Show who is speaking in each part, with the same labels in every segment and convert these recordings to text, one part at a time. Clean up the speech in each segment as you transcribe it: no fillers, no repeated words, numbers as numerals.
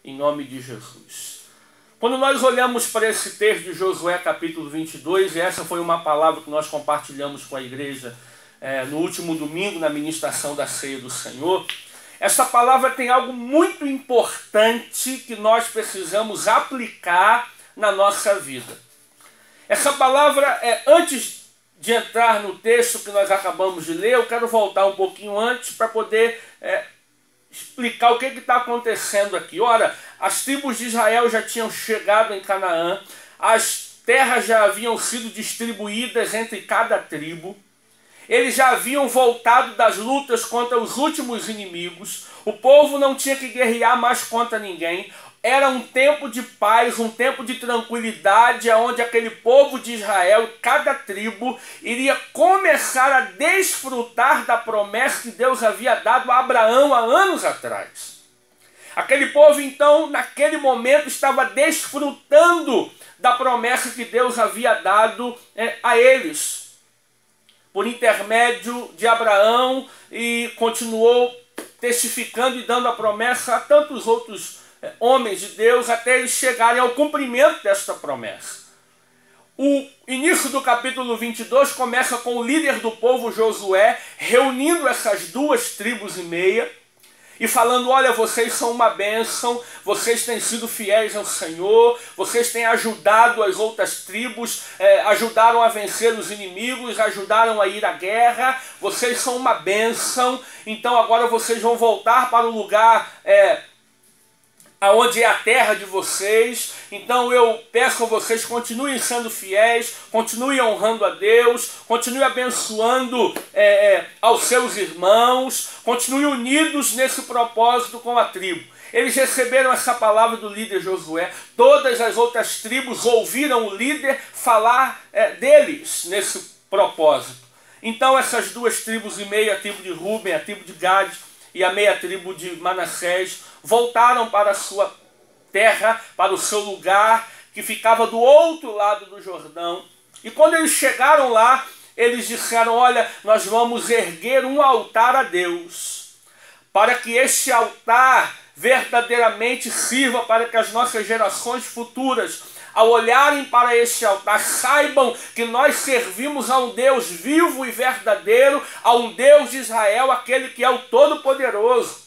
Speaker 1: em nome de Jesus. Quando nós olhamos para esse texto de Josué capítulo 22, e essa foi uma palavra que nós compartilhamos com a igreja no último domingo, na ministração da Ceia do Senhor, essa palavra tem algo muito importante que nós precisamos aplicar na nossa vida. Essa palavra, antes de entrar no texto que nós acabamos de ler, eu quero voltar um pouquinho antes para poder explicar o que está acontecendo aqui. Ora, as tribos de Israel já tinham chegado em Canaã, as terras já haviam sido distribuídas entre cada tribo, eles já haviam voltado das lutas contra os últimos inimigos, o povo não tinha que guerrear mais contra ninguém, era um tempo de paz, um tempo de tranquilidade, onde aquele povo de Israel, cada tribo, iria começar a desfrutar da promessa que Deus havia dado a Abraão há anos atrás. Aquele povo, então, naquele momento, estava desfrutando da promessa que Deus havia dado a eles, por intermédio de Abraão, e continuou testificando e dando a promessa a tantos outros homens de Deus, até eles chegarem ao cumprimento desta promessa. O início do capítulo 22 começa com o líder do povo, Josué, reunindo essas duas tribos e meia e falando: olha, vocês são uma bênção, vocês têm sido fiéis ao Senhor, vocês têm ajudado as outras tribos, ajudaram a vencer os inimigos, ajudaram a ir à guerra, vocês são uma bênção, então agora vocês vão voltar para o lugar aonde é a terra de vocês. Então eu peço a vocês, continuem sendo fiéis, continuem honrando a Deus, continuem abençoando aos seus irmãos, continuem unidos nesse propósito com a tribo. Eles receberam essa palavra do líder Josué, todas as outras tribos ouviram o líder falar deles nesse propósito. Então essas duas tribos e meia, a tribo de Ruben, a tribo de Gade e a meia tribo de Manassés, voltaram para a sua terra, para o seu lugar, que ficava do outro lado do Jordão. E quando eles chegaram lá, eles disseram: olha, nós vamos erguer um altar a Deus, para que este altar verdadeiramente sirva para que as nossas gerações futuras, ao olharem para este altar, saibam que nós servimos a um Deus vivo e verdadeiro, a um Deus de Israel, aquele que é o Todo-Poderoso.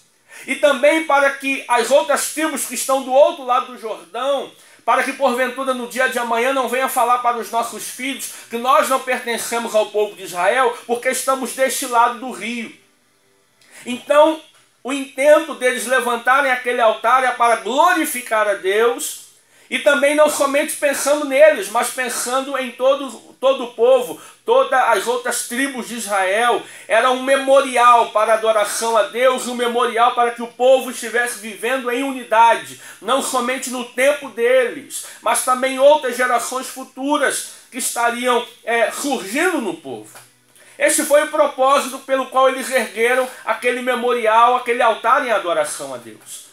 Speaker 1: E também para que as outras tribos que estão do outro lado do Jordão, para que porventura no dia de amanhã não venha falar para os nossos filhos que nós não pertencemos ao povo de Israel, porque estamos deste lado do rio. Então, o intento deles levantarem aquele altar é para glorificar a Deus, e também não somente pensando neles, mas pensando em todo o povo, todas as outras tribos de Israel. Era um memorial para a adoração a Deus, um memorial para que o povo estivesse vivendo em unidade, não somente no tempo deles, mas também outras gerações futuras que estariam surgindo no povo. Este foi o propósito pelo qual eles ergueram aquele memorial, aquele altar em adoração a Deus.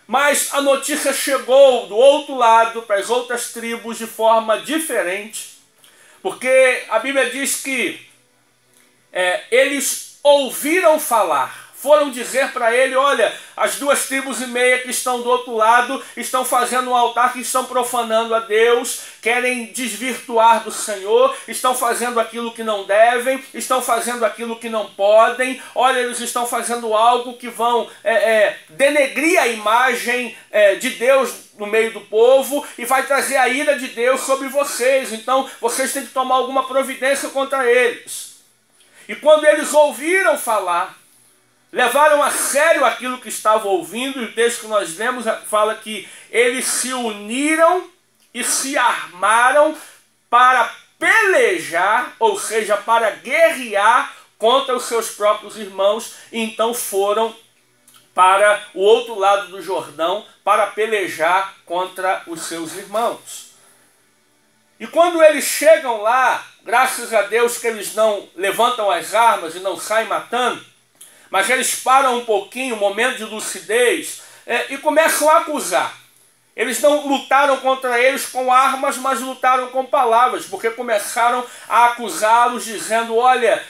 Speaker 1: Mas a notícia chegou do outro lado, para as outras tribos, de forma diferente, porque a Bíblia diz que eles ouviram falar, foram dizer para ele: olha, as duas tribos e meia que estão do outro lado estão fazendo um altar, que estão profanando a Deus, querem desvirtuar do Senhor, estão fazendo aquilo que não devem, estão fazendo aquilo que não podem. Olha, eles estão fazendo algo que vão denegrir a imagem de Deus no meio do povo e vai trazer a ira de Deus sobre vocês. Então vocês têm que tomar alguma providência contra eles. E quando eles ouviram falar, levaram a sério aquilo que estavam ouvindo, e o texto que nós lemos fala que eles se uniram e se armaram para pelejar, ou seja, para guerrear contra os seus próprios irmãos, e então foram para o outro lado do Jordão para pelejar contra os seus irmãos. E quando eles chegam lá, graças a Deus que eles não levantam as armas e não saem matando, mas eles param um pouquinho, um momento de lucidez, e começam a acusar. Eles não lutaram contra eles com armas, mas lutaram com palavras, porque começaram a acusá-los, dizendo: olha,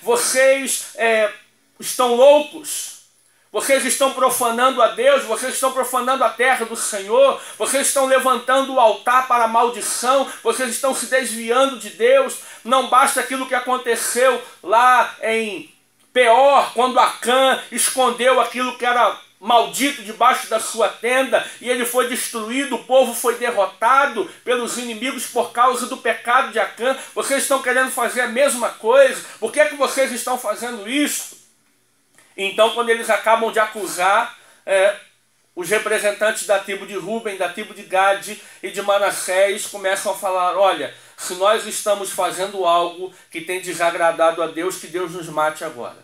Speaker 1: vocês estão loucos, Vocês estão profanando a Deus, vocês estão profanando a terra do Senhor, vocês estão levantando o altar para a maldição, vocês estão se desviando de Deus. Não basta aquilo que aconteceu lá em Peor, quando Acã escondeu aquilo que era maldito debaixo da sua tenda, e ele foi destruído, o povo foi derrotado pelos inimigos por causa do pecado de Acã. Vocês estão querendo fazer a mesma coisa? Por que é que vocês estão fazendo isso? Então, quando eles acabam de acusar os representantes da tribo de Ruben, da tribo de Gade e de Manassés, começam a falar: olha, se nós estamos fazendo algo que tem desagradado a Deus, que Deus nos mate agora.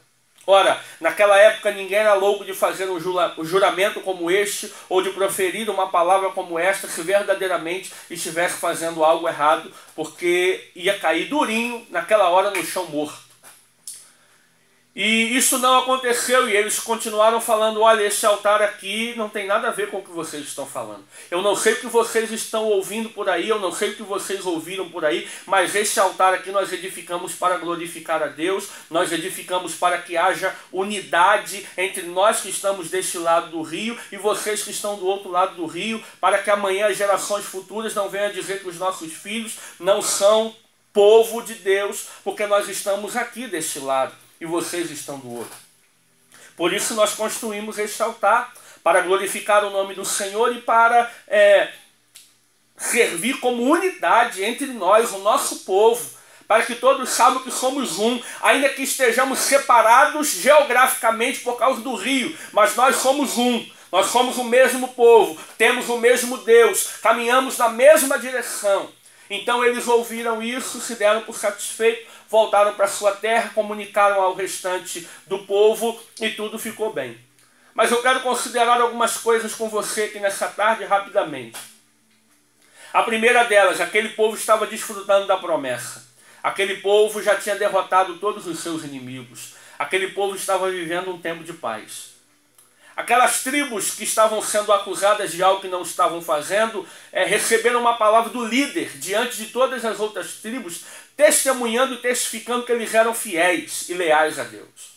Speaker 1: Ora, naquela época ninguém era louco de fazer um juramento como este, ou de proferir uma palavra como esta, se verdadeiramente estivesse fazendo algo errado, porque ia cair durinho naquela hora no chão morto. E isso não aconteceu, e eles continuaram falando: olha, esse altar aqui não tem nada a ver com o que vocês estão falando. Eu não sei o que vocês estão ouvindo por aí, eu não sei o que vocês ouviram por aí, mas esse altar aqui nós edificamos para glorificar a Deus, nós edificamos para que haja unidade entre nós que estamos deste lado do rio e vocês que estão do outro lado do rio, para que amanhã as gerações futuras não venham dizer que os nossos filhos não são povo de Deus, porque nós estamos aqui deste lado e vocês estão do outro. Por isso nós construímos este altar, para glorificar o nome do Senhor e para servir como unidade entre nós, o nosso povo, para que todos saibam que somos um, ainda que estejamos separados geograficamente por causa do rio, mas nós somos um. Nós somos o mesmo povo, temos o mesmo Deus, caminhamos na mesma direção. Então eles ouviram isso, se deram por satisfeitos, voltaram para sua terra, comunicaram ao restante do povo e tudo ficou bem. Mas eu quero considerar algumas coisas com você aqui nessa tarde rapidamente. A primeira delas: aquele povo estava desfrutando da promessa. Aquele povo já tinha derrotado todos os seus inimigos. Aquele povo estava vivendo um tempo de paz. Aquelas tribos que estavam sendo acusadas de algo que não estavam fazendo, receberam uma palavra do líder diante de todas as outras tribos, testemunhando e testificando que eles eram fiéis e leais a Deus.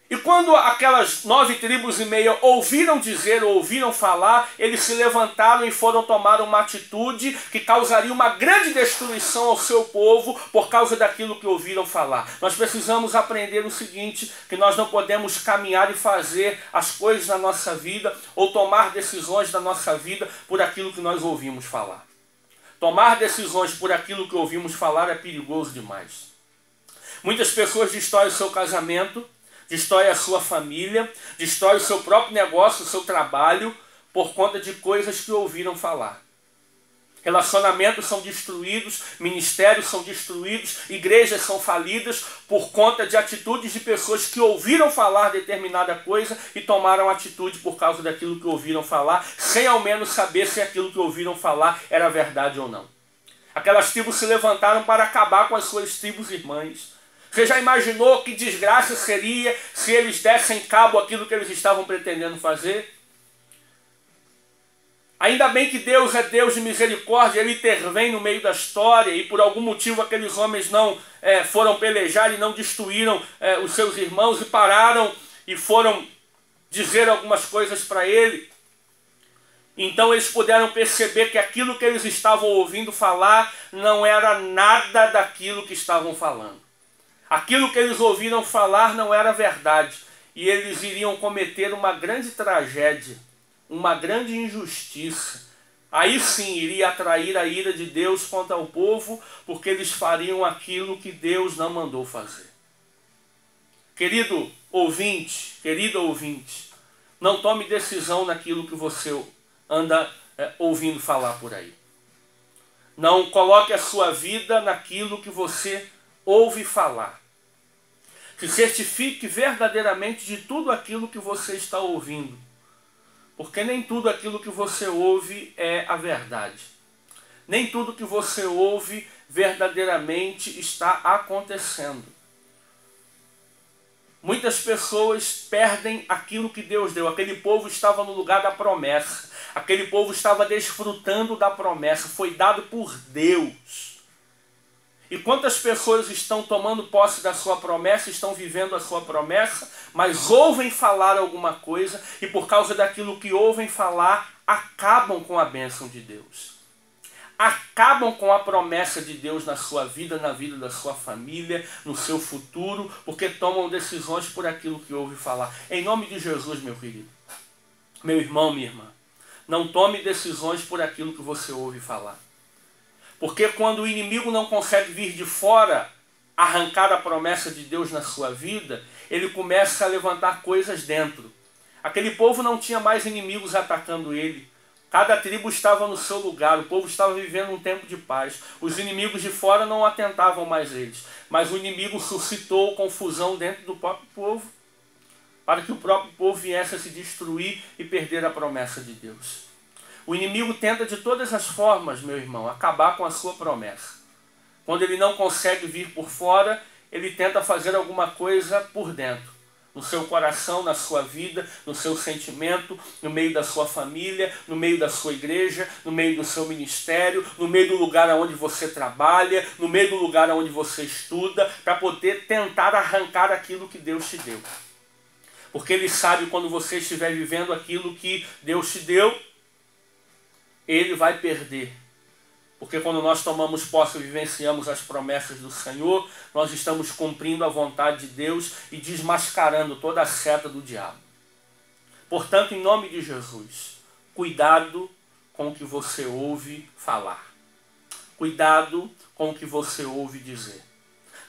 Speaker 1: E quando aquelas 9 tribos e meia ouviram dizer, ouviram falar, eles se levantaram e foram tomar uma atitude que causaria uma grande destruição ao seu povo por causa daquilo que ouviram falar. Nós precisamos aprender o seguinte, que nós não podemos caminhar e fazer as coisas na nossa vida ou tomar decisões na nossa vida por aquilo que nós ouvimos falar. Tomar decisões por aquilo que ouvimos falar é perigoso demais. Muitas pessoas destroem o seu casamento, destrói a sua família, destrói o seu próprio negócio, o seu trabalho, por conta de coisas que ouviram falar. Relacionamentos são destruídos, ministérios são destruídos, igrejas são falidas por conta de atitudes de pessoas que ouviram falar determinada coisa e tomaram atitude por causa daquilo que ouviram falar, sem ao menos saber se aquilo que ouviram falar era verdade ou não. Aquelas tribos se levantaram para acabar com as suas tribos irmãs. Você já imaginou que desgraça seria se eles dessem cabo àquilo que eles estavam pretendendo fazer? Ainda bem que Deus é Deus de misericórdia, Ele intervém no meio da história e por algum motivo aqueles homens não foram pelejar e não destruíram os seus irmãos e pararam e foram dizer algumas coisas para ele. Então eles puderam perceber que aquilo que eles estavam ouvindo falar não era nada daquilo que estavam falando. Aquilo que eles ouviram falar não era verdade. E eles iriam cometer uma grande tragédia, uma grande injustiça. Aí sim iria atrair a ira de Deus contra o povo, porque eles fariam aquilo que Deus não mandou fazer. Querido ouvinte, querida ouvinte, não tome decisão naquilo que você anda ouvindo falar por aí. Não coloque a sua vida naquilo que você ouve falar. Se certifique verdadeiramente de tudo aquilo que você está ouvindo. Porque nem tudo aquilo que você ouve é a verdade. Nem tudo que você ouve verdadeiramente está acontecendo. Muitas pessoas perdem aquilo que Deus deu. Aquele povo estava no lugar da promessa. Aquele povo estava desfrutando da promessa. Foi dado por Deus. E quantas pessoas estão tomando posse da sua promessa, estão vivendo a sua promessa, mas ouvem falar alguma coisa e por causa daquilo que ouvem falar, acabam com a bênção de Deus. Acabam com a promessa de Deus na sua vida, na vida da sua família, no seu futuro, porque tomam decisões por aquilo que ouvem falar. Em nome de Jesus, meu querido, meu irmão, minha irmã, não tome decisões por aquilo que você ouve falar. Porque quando o inimigo não consegue vir de fora arrancar a promessa de Deus na sua vida, ele começa a levantar coisas dentro. Aquele povo não tinha mais inimigos atacando ele. Cada tribo estava no seu lugar, o povo estava vivendo um tempo de paz. Os inimigos de fora não atentavam mais eles. Mas o inimigo suscitou confusão dentro do próprio povo, para que o próprio povo viesse a se destruir e perder a promessa de Deus. O inimigo tenta de todas as formas, meu irmão, acabar com a sua promessa. Quando ele não consegue vir por fora, ele tenta fazer alguma coisa por dentro. No seu coração, na sua vida, no seu sentimento, no meio da sua família, no meio da sua igreja, no meio do seu ministério, no meio do lugar onde você trabalha, no meio do lugar onde você estuda, para poder tentar arrancar aquilo que Deus te deu. Porque ele sabe quando você estiver vivendo aquilo que Deus te deu, ele vai perder. Porque quando nós tomamos posse e vivenciamos as promessas do Senhor, nós estamos cumprindo a vontade de Deus e desmascarando toda a seta do diabo. Portanto, em nome de Jesus, cuidado com o que você ouve falar. Cuidado com o que você ouve dizer.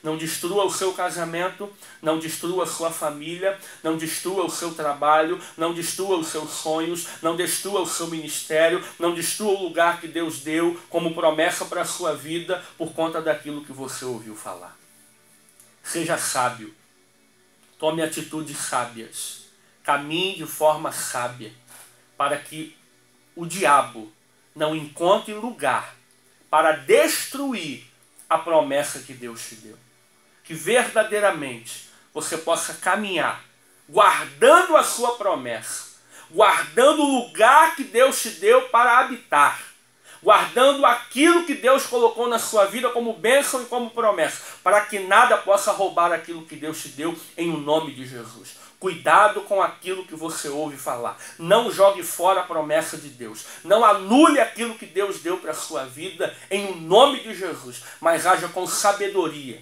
Speaker 1: Não destrua o seu casamento, não destrua a sua família, não destrua o seu trabalho, não destrua os seus sonhos, não destrua o seu ministério, não destrua o lugar que Deus deu como promessa para a sua vida por conta daquilo que você ouviu falar. Seja sábio, tome atitudes sábias, caminhe de forma sábia, para que o diabo não encontre lugar para destruir a promessa que Deus te deu. Que verdadeiramente você possa caminhar guardando a sua promessa, guardando o lugar que Deus te deu para habitar, guardando aquilo que Deus colocou na sua vida como bênção e como promessa, para que nada possa roubar aquilo que Deus te deu em nome de Jesus. Cuidado com aquilo que você ouve falar. Não jogue fora a promessa de Deus. Não anule aquilo que Deus deu para a sua vida em nome de Jesus, mas haja com sabedoria.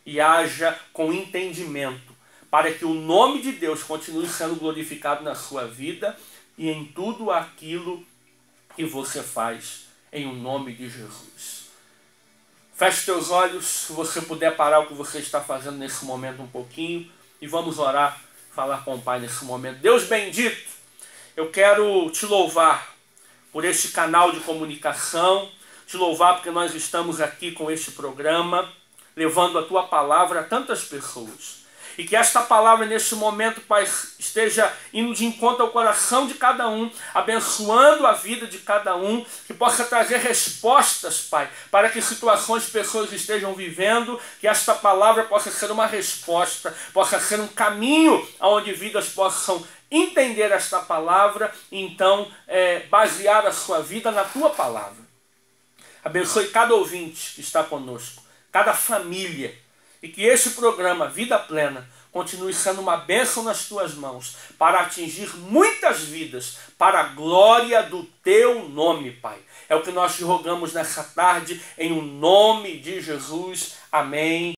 Speaker 1: E haja com entendimento, para que o nome de Deus continue sendo glorificado na sua vida e em tudo aquilo que você faz, em o nome de Jesus. Feche teus olhos, se você puder parar o que você está fazendo nesse momento um pouquinho, e vamos orar, falar com o Pai nesse momento. Deus bendito, eu quero te louvar por este canal de comunicação, te louvar porque nós estamos aqui com este programa, levando a Tua palavra a tantas pessoas. E que esta palavra neste momento, Pai, esteja indo de encontro ao coração de cada um, abençoando a vida de cada um, que possa trazer respostas, Pai, para que situações que pessoas estejam vivendo, que esta palavra possa ser uma resposta, possa ser um caminho onde vidas possam entender esta palavra e então basear a sua vida na Tua palavra. Abençoe cada ouvinte que está conosco, cada família, e que este programa Vida Plena continue sendo uma bênção nas Tuas mãos, para atingir muitas vidas, para a glória do Teu nome, Pai. É o que nós te rogamos nessa tarde, em o nome de Jesus. Amém.